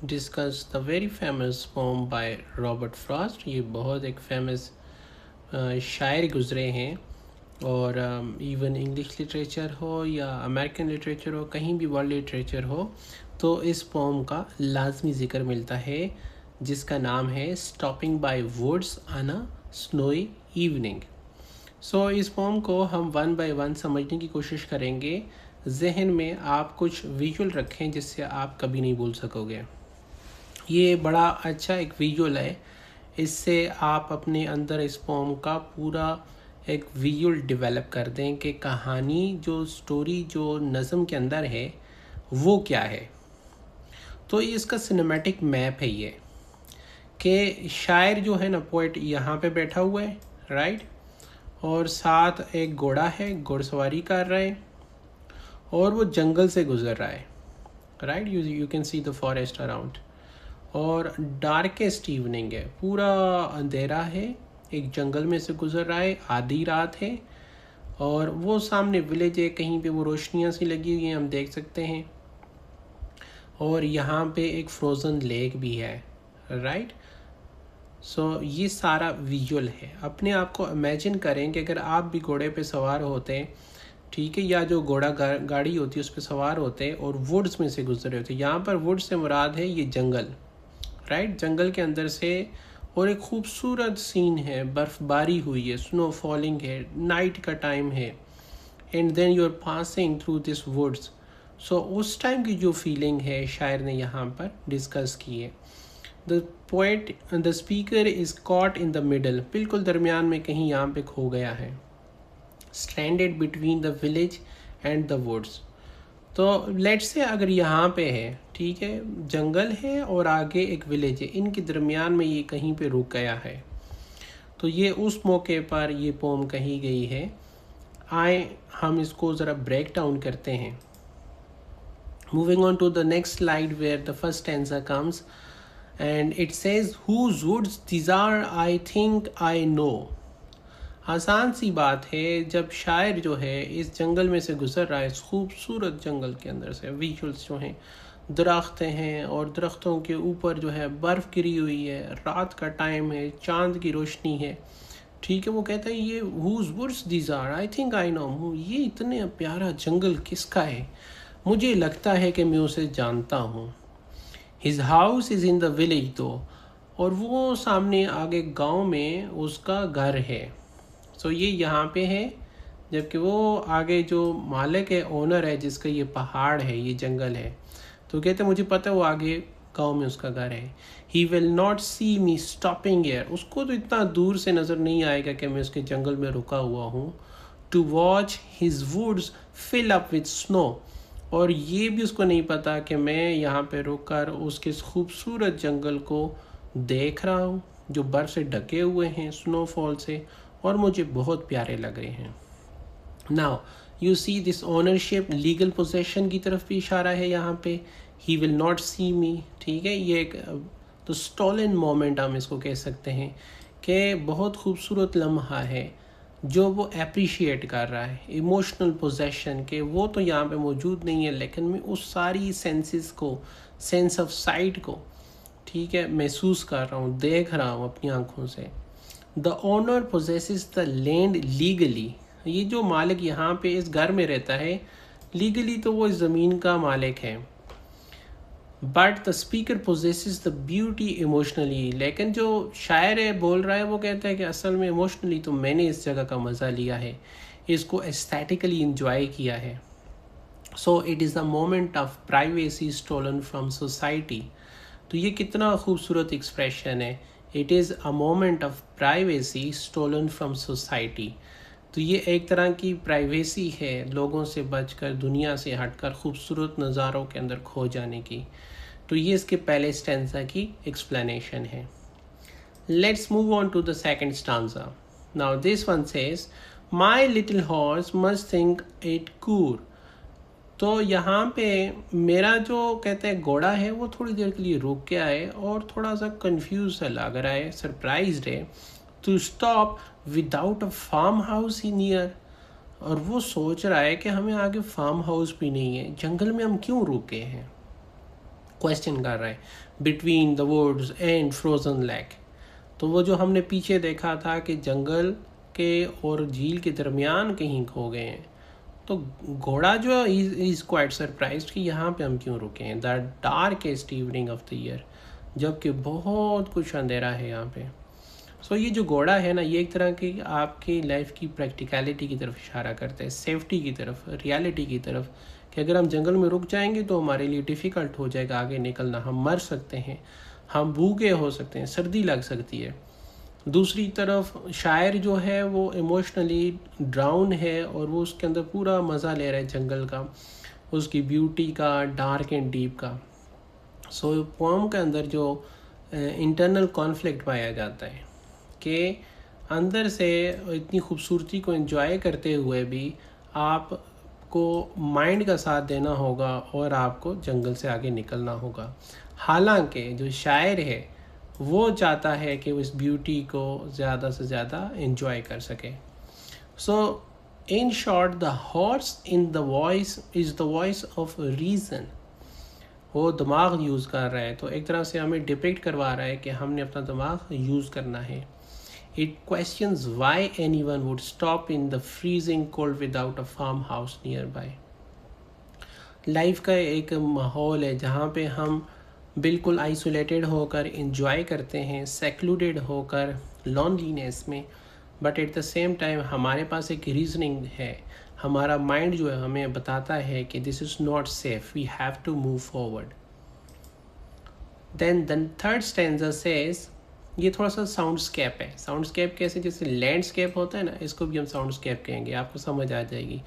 Discuss the very famous poem by Robert Frost. ये बहुत एक फेमस शायर गुज़रे हैं, और इवन इंग्लिश लिटरेचर हो या अमेरिकन लिटरेचर हो, कहीं भी वर्ल्ड लिटरेचर हो, तो इस पोम का लाजमी ज़िक्र मिलता है, जिसका नाम है stopping by woods on a snowy evening. So इस पोम को हम वन बाय वन समझने की कोशिश करेंगे। जहन में आप कुछ विजुअल रखें जिससे आप कभी नहीं भूल सकोगे। ये बड़ा अच्छा एक विजुअल है, इससे आप अपने अंदर इस पोम का पूरा एक विजुअल डेवलप कर दें कि कहानी जो स्टोरी जो नज़म के अंदर है वो क्या है। तो इसका सिनेमैटिक मैप है ये, कि शायर जो है ना, पोइट यहाँ पे बैठा हुआ है, राइट, और साथ एक घोड़ा है, घुड़सवारी कर रहा है, और वो जंगल से गुजर रहा है, right. You can see the forest around, और डार्केस्ट इवनिंग है, पूरा अंधेरा है, एक जंगल में से गुजर रहा है, आधी रात है, और वो सामने विलेज है, कहीं पे वो रोशनियाँ सी लगी हुई हैं, हम देख सकते हैं, और यहाँ पे एक फ्रोज़न लेक भी है, राइट। सो ये सारा विजुअल है। अपने आप को इमेजिन करें कि अगर आप भी घोड़े पे सवार होते हैं, ठीक है, या जो घोड़ा गाड़ी होती है उस पर सवार होते हैं और वुड्स में से गुजर रहे होते हैं। यहाँ पर वुड्स से मुराद है ये जंगल, राइट, जंगल के अंदर से, और एक खूबसूरत सीन है, बर्फबारी हुई है, स्नो फॉलिंग है, नाइट का टाइम है, and then you are passing through this woods. So उस टाइम की जो फीलिंग है शायर ने यहाँ पर डिस्कस की है। The poet the speaker is caught in the middle, बिल्कुल दरमियान में कहीं यहाँ पे खो गया है, stranded between the village and the woods. तो लेट्स से अगर यहाँ पे है, ठीक है, जंगल है और आगे एक विलेज है, इनके दरमियान में ये कहीं पे रुक गया है, तो ये उस मौके पर ये पोम कही गई है। आए हम इसको ज़रा ब्रेक डाउन करते हैं। Moving on to the next slide where the first stanza comes and it says whose woods these are I think I know. आसान सी बात है, जब शायर जो है इस जंगल में से गुजर रहा है, इस खूबसूरत जंगल के अंदर से, विजुअल्स जो हैं, दरख्त हैं और दरख्तों के ऊपर जो है बर्फ़ गिरी हुई है, रात का टाइम है, चांद की रोशनी है, ठीक है, वो कहता है ये whose woods these are I think I know, ये इतने प्यारा जंगल किसका है, मुझे लगता है कि मैं उसे जानता हूँ। His house is in the village दो, और वो सामने आगे गांव में उसका घर है। सो ये यहाँ पे है, जबकि वो आगे जो मालिक है, ओनर है, जिसका ये पहाड़ है, ये जंगल है, तो कहते मुझे पता है वो आगे गांव में उसका घर है। He will not see me stopping here, उसको तो इतना दूर से नज़र नहीं आएगा कि मैं उसके जंगल में रुका हुआ हूँ। To watch his woods fill up with snow, और ये भी उसको नहीं पता कि मैं यहाँ पे रुक कर उसके खूबसूरत जंगल को देख रहा हूँ, जो बर्फ़ से ढके हुए हैं, स्नोफॉल से, और मुझे बहुत प्यारे लग रहे हैं। Now you see this ownership, legal possession की तरफ भी इशारा है यहाँ पे। ही विल नॉट सी मी, ठीक है, ये एक तो स्टॉलन मोमेंट हम इसको कह सकते हैं, कि बहुत खूबसूरत लम्हा है जो वो अप्रिशिएट कर रहा है, इमोशनल पोजेशन के, वो तो यहाँ पे मौजूद नहीं है, लेकिन मैं उस सारी सेंसेस को, सेंस ऑफ साइट को, ठीक है, महसूस कर रहा हूँ, देख रहा हूँ अपनी आंखों से। The owner possesses the land legally, ये जो मालिक यहाँ पे इस घर में रहता है, लीगली तो वो इस ज़मीन का मालिक है। But the speaker possesses the beauty emotionally, लेकिन जो शायर है बोल रहा है वो कहता है कि असल में इमोशनली तो मैंने इस जगह का मज़ा लिया है, इसको एस्थेटिकली इंजॉय किया है। So it is the moment of privacy stolen from society. तो ये कितना खूबसूरत एक्सप्रेशन है, it is a moment of privacy stolen from society. तो ये एक तरह की प्राइवेसी है, लोगों से बचकर, दुनिया से हटकर खूबसूरत नज़ारों के अंदर खो जाने की। तो ये इसके पहले स्टैंजा की एक्सप्लेनेशन है। Let's move on to the second stanza. Now this one says my little horse must think it queer. तो यहाँ पे मेरा जो कहते हैं घोड़ा है, वो थोड़ी देर के लिए रुक गया है और थोड़ा सा कंफ्यूज सा लग रहा है, सरप्राइज्ड है, to stop without a farm house in near, और वो सोच रहा है कि हमें आगे फार्म हाउस भी नहीं है, जंगल में हम क्यों रुके हैं। क्वेश्चन कर रहा है, between the woods and frozen lake. तो वो जो हमने पीछे देखा था कि जंगल के और झील के दरमियान कहीं खो गए हैं, तो घोड़ा जो इज़ क्वाइट सरप्राइज्ड कि यहाँ पे हम क्यों रुके हैं, the darkest evening of the year, जबकि बहुत कुछ अंधेरा है यहाँ पे। सो ये जो घोड़ा है ना, ये एक तरह की आपकी लाइफ की प्रैक्टिकलिटी की तरफ इशारा करता है, सेफ्टी की तरफ, रियलिटी की तरफ, कि अगर हम जंगल में रुक जाएंगे तो हमारे लिए डिफ़िकल्ट हो जाएगा आगे निकलना, हम मर सकते हैं, हम भूखे हो सकते हैं, सर्दी लग सकती है। दूसरी तरफ शायर जो है वो इमोशनली ड्राउन है और वो उसके अंदर पूरा मज़ा ले रहा है जंगल का, उसकी ब्यूटी का, डार्क एंड डीप का। सो पोम के अंदर जो इंटरनल कॉन्फ्लिक्ट पाया जाता है कि अंदर से इतनी खूबसूरती को एंजॉय करते हुए भी आपको माइंड का साथ देना होगा और आपको जंगल से आगे निकलना होगा। हालांकि जो शायर है वो चाहता है कि वो इस ब्यूटी को ज़्यादा से ज़्यादा एंजॉय कर सके। So in short, the horse in the voice is the voice of reason. वो दिमाग यूज़ कर रहा है, तो एक तरह से हमें डिपिक्ट करवा रहा है कि हमने अपना दिमाग यूज़ करना है। It questions why anyone would stop in the freezing cold without a farmhouse nearby. Life का एक माहौल है जहाँ पे हम बिल्कुल आइसोलेटेड होकर इंजॉय करते हैं, सेक्लूडेड होकर लॉनलीनेस में, but at the same time हमारे पास एक रीजनिंग है, हमारा माइंड जो है हमें बताता है कि this is not safe, we have to move forward. Then the third stanza says, ये थोड़ा सा साउंडस्केप है। साउंडस्केप कैसे, जैसे लैंडस्केप होता है ना, इसको भी हम साउंडस्केप कहेंगे, आपको समझ आ जाएगी।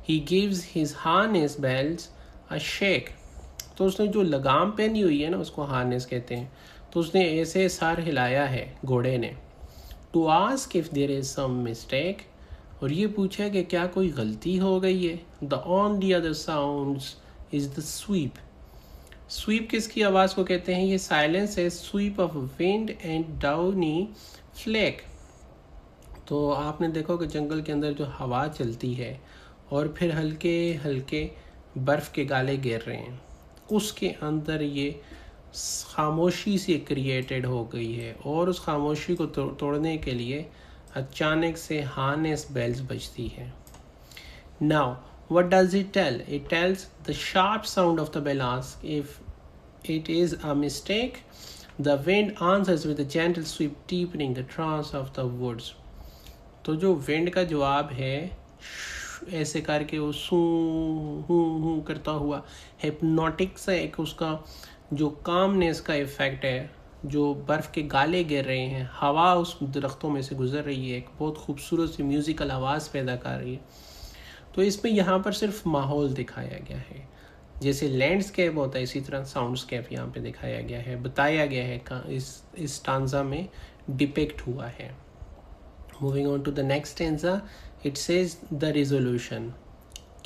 He gives his harness bells a shake. तो उसने जो लगाम पहनी हुई है ना, उसको हार्नेस कहते हैं, तो उसने ऐसे सार हिलाया है घोड़े ने, to ask if there is some mistake, और ये पूछा कि क्या कोई गलती हो गई है। The only other sounds is the sweep. Sweep किसकी आवाज़ को कहते हैं, ये साइलेंस है, sweep of wind and downy flake. तो आपने देखो कि जंगल के अंदर जो हवा चलती है और फिर हल्के हल्के बर्फ़ के गाले गिर रहे हैं, उसके अंदर ये खामोशी से क्रिएटेड हो गई है, और उस खामोशी को तोड़ने के लिए अचानक से हार्नेस बेल्स बजती है। Now what does it tell? It tells the sharp sound of the bell asks if it is a mistake. The wind answers with a gentle sweep deepening the trance of the woods. तो जो wind का जवाब है ऐसे करके वो सू हूँ करता हुआ हिप्नोटिक सा एक उसका जो कामनेस का इफ़ेक्ट है, जो बर्फ़ के गाले गिर रहे हैं, हवा उस दरख्तों में से गुजर रही है, एक बहुत खूबसूरत सी म्यूज़िकल आवाज़ पैदा कर रही है। तो इसमें यहाँ पर सिर्फ माहौल दिखाया गया है, जैसे लैंडस्केप होता है इसी तरह साउंडस्केप यहाँ पे दिखाया गया है, बताया गया है, इस स्टांजा में डिपिक्ट हुआ है। Moving on to the next stanza, it says the resolution.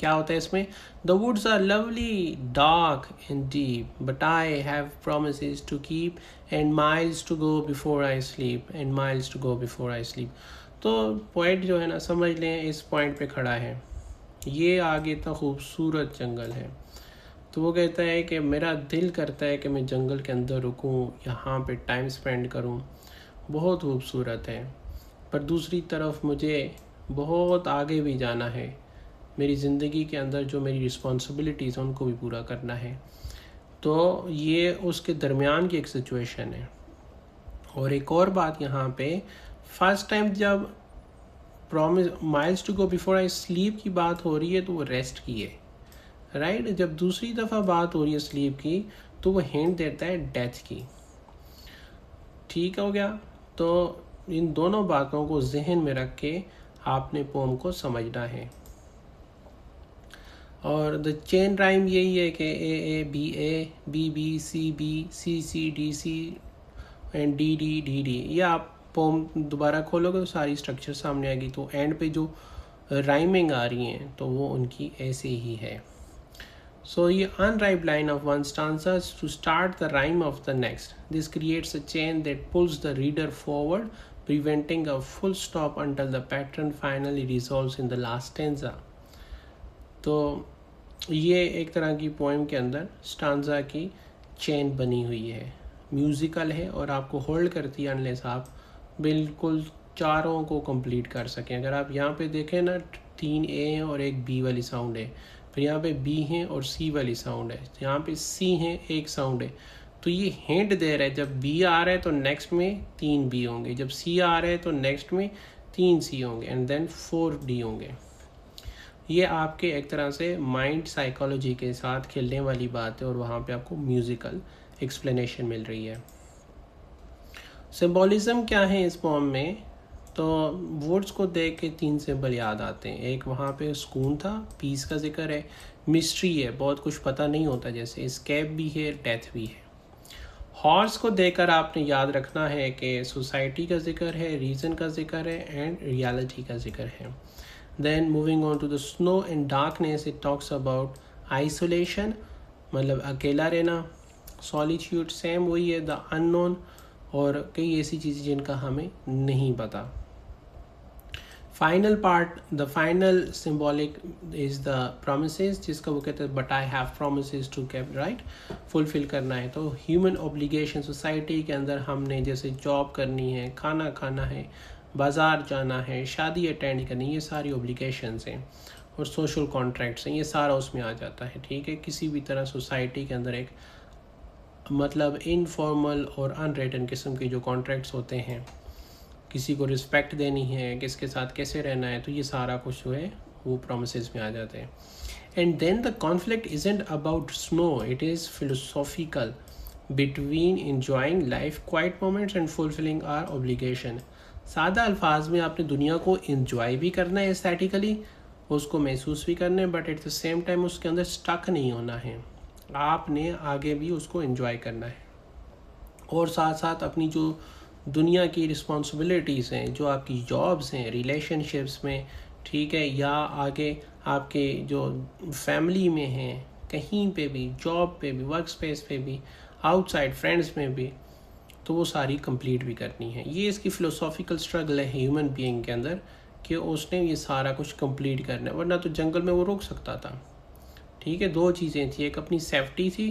क्या होता है इसमें, the woods are lovely dark and deep but I have promises to keep and miles to go before I sleep, and miles to go before I sleep. तो point जो है ना, समझ लें इस पॉइंट पे खड़ा है, ये आगे इतना खूबसूरत जंगल है, तो वो कहता है कि मेरा दिल करता है कि मैं जंगल के अंदर रुकूं, यहाँ पे टाइम स्पेंड करूं, बहुत खूबसूरत है, पर दूसरी तरफ मुझे बहुत आगे भी जाना है, मेरी ज़िंदगी के अंदर जो मेरी रिस्पॉन्सिबिलिटीज़ हैं उनको भी पूरा करना है। तो ये उसके दरमियान की एक सिचुएशन है। और एक और बात यहाँ पे, फर्स्ट टाइम जब promise miles to go before I sleep की बात हो रही है तो वो रेस्ट की है, राइट। जब दूसरी दफ़ा बात हो रही है स्लीप की तो वो हिंट देता है डेथ की। ठीक हो गया। तो इन दोनों बातों को जहन में रख के आपने पोम को समझना है। और द चेन राइम यही है कि A B B C C D C and D D D D. ये आप पोम दोबारा खोलोगे तो सारी स्ट्रक्चर सामने आएगी। तो एंड पे जो राइमिंग आ रही हैं तो वो उनकी ऐसे ही है। सो ये unrhymed line of one stanza to start the rhyme of the next. This creates a chain that pulls the reader forward, preventing a full stop until the pattern finally resolves in the last stanza. तो ये एक तरह की poem के अंदर stanza की chain बनी हुई है, म्यूज़िकल है और आपको होल्ड करती है अनलेस आप बिल्कुल चारों को कंप्लीट कर सकें। अगर आप यहाँ पे देखें ना, 3 ए हैं और एक बी वाली साउंड है, फिर यहाँ पे बी है और सी वाली साउंड है, यहाँ पे सी है, एक साउंड है। तो ये हिंट दे रहा है जब बी आ रहा है तो नेक्स्ट में 3 बी होंगे, जब सी आ रहा है तो नेक्स्ट में 3 सी होंगे एंड देन 4 डी होंगे। ये आपके एक तरह से माइंड साइकोलॉजी के साथ खेलने वाली बात है और वहाँ पे आपको म्यूज़िकल एक्सप्लेनेशन मिल रही है। सिंबॉलिज्म क्या है इस पोम में? तो वर्ड्स को देख के 3 सिंबल याद आते हैं। एक वहाँ पे सुकून था, पीस का जिक्र है, मिस्ट्री है, बहुत कुछ पता नहीं होता, जैसे एस्केप भी है, डेथ भी है। हॉर्स को देखकर आपने याद रखना है कि सोसाइटी का जिक्र है, रीज़न का जिक्र है एंड रियलिटी का जिक्र है। Then moving on to the snow and darkness, it talks about isolation, मतलब अकेला रहना, सॉलिट्यूड सेम वही है, द अननोन, और कई ऐसी चीज़ें जिनका हमें नहीं पता। Final part, the final symbolic is the promises, जिसका वो कहते हैं but I have promises to keep, right, fulfil करना है। तो ह्यूमन ऑब्लिगेशन, सोसाइटी के अंदर हमने जैसे जॉब करनी है, खाना खाना है, बाज़ार जाना है, शादी अटेंड करनी, ये सारी ऑब्लिगेशंस हैं और सोशल कॉन्ट्रैक्ट्स हैं, ये सारा उसमें आ जाता है। ठीक है, किसी भी तरह सोसाइटी के अंदर एक मतलब इनफॉर्मल और अनरिटन किस्म के जो कॉन्ट्रैक्ट्स होते हैं, किसी को रिस्पेक्ट देनी है, किसके साथ कैसे रहना है, तो ये सारा कुछ जो है वो प्रोमिसेस में आ जाते हैं। And then the conflict isn't about snow, it is philosophical between enjoying life quiet moments and fulfilling our obligation. सादा अल्फाज में आपने दुनिया को इंजॉय भी करना है एस्थेटिकली, उसको महसूस भी करना है, but at the same time उसके अंदर स्टक नहीं होना है, आपने आगे भी उसको एंजॉय करना है। और साथ साथ अपनी जो दुनिया की रिस्पॉन्सिबिलिटीज़ हैं, जो आपकी जॉब्स हैं, रिलेशनशिप्स में, ठीक है, या आगे आपके जो फैमिली में हैं, कहीं पे भी, जॉब पे भी, वर्क स्पेस पे भी, आउटसाइड फ्रेंड्स में भी, तो वो सारी कंप्लीट भी करनी है। ये इसकी फ़िलोसॉफिकल स्ट्रगल है ह्यूमन बीइंग के अंदर कि उसने ये सारा कुछ कंप्लीट करना है, वरना तो जंगल में वो रुक सकता था। ठीक है, 2 चीज़ें थी, एक अपनी सेफ्टी थी,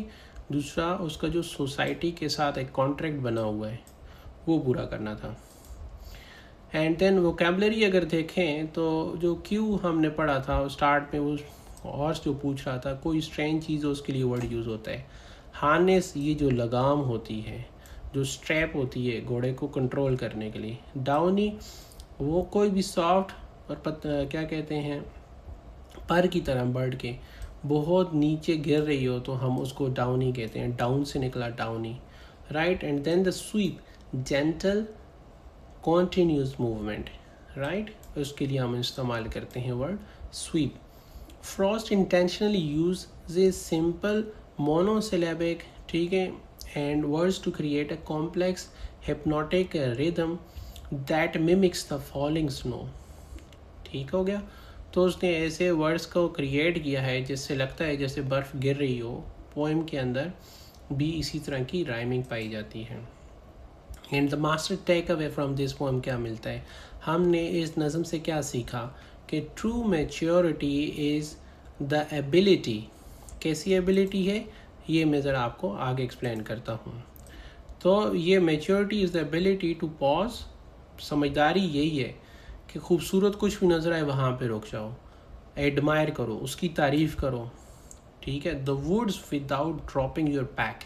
दूसरा उसका जो सोसाइटी के साथ एक कॉन्ट्रैक्ट बना हुआ है वो पूरा करना था। एंड देन वोकेबलरी अगर देखें तो जो क्यू हमने पढ़ा था स्टार्ट में, वो हॉर्स जो पूछ रहा था कोई स्ट्रेंज चीज़ हो उसके लिए वर्ड यूज़ होता है। हार्नेस, ये जो लगाम होती है, जो स्ट्रैप होती है घोड़े को कंट्रोल करने के लिए। डाउनी, वो कोई भी सॉफ्ट और क्या कहते हैं, पर की तरह बर्ड के बहुत नीचे गिर रही हो तो हम उसको डाउनी कहते हैं, डाउन से निकला downy, right. And then the sweep, gentle continuous movement, right, उसके लिए हम इस्तेमाल करते हैं word sweep. Frost intentionally use a simple monosyllabic, ठीक है, and words to create a complex hypnotic rhythm that mimics the falling snow. ठीक हो गया, तो उसने ऐसे वर्ड्स को क्रिएट किया है जिससे लगता है जैसे बर्फ़ गिर रही हो। पोएम के अंदर भी इसी तरह की राइमिंग पाई जाती है। And the master take away from this poem क्या मिलता है, हमने इस नज़म से क्या सीखा कि true maturity is the ability. कैसी एबिलिटी है ये मैं ज़रा आपको आगे एक्सप्लेन करता हूँ। तो ये maturity is the ability to pause, समझदारी यही है कि खूबसूरत कुछ भी नज़र आए वहाँ पे रुक जाओ, एडमायर करो, उसकी तारीफ़ करो, ठीक है। The woods without dropping your pack,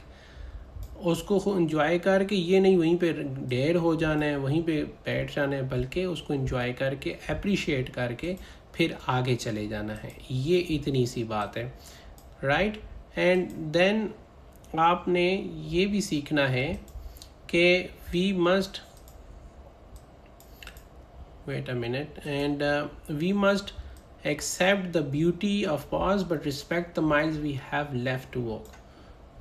उसको इंजॉय करके, ये नहीं वहीं पे ढेर हो जाना है, वहीं पे बैठ जाना है, बल्कि उसको इंजॉय करके, अप्रिशिएट करके फिर आगे चले जाना है। ये इतनी सी बात है, राइट। एंड देन आपने ये भी सीखना है कि we must wait a minute and we must accept the beauty of pause but respect the miles we have left to walk.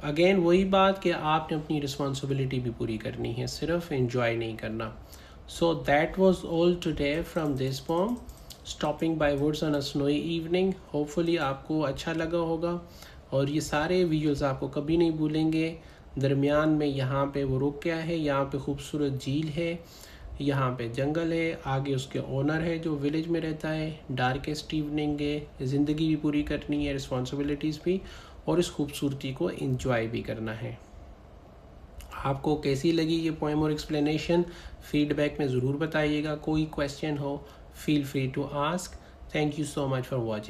Again वही बात कि आपने अपनी रिस्पॉन्सिबिलिटी भी पूरी करनी है, सिर्फ एंजॉय नहीं करना। So that was all today from this poem stopping by woods on a snowy evening. Hopefully आपको अच्छा लगा होगा और ये सारे विजुअल्स आपको कभी नहीं भूलेंगे। दरमियान में यहाँ पे वो रुक गया है, यहाँ पे खूबसूरत झील है, यहाँ पे जंगल है, आगे उसके ओनर है जो विलेज में रहता है, डार्केस्ट इवनिंग है, ज़िंदगी भी पूरी करनी है, रिस्पॉन्सिबिलिटीज़ भी, और इस खूबसूरती को एंजॉय भी करना है। आपको कैसी लगी ये पोएम और एक्सप्लेनेशन फीडबैक में ज़रूर बताइएगा। कोई क्वेश्चन हो feel free to ask. Thank you so much for watching.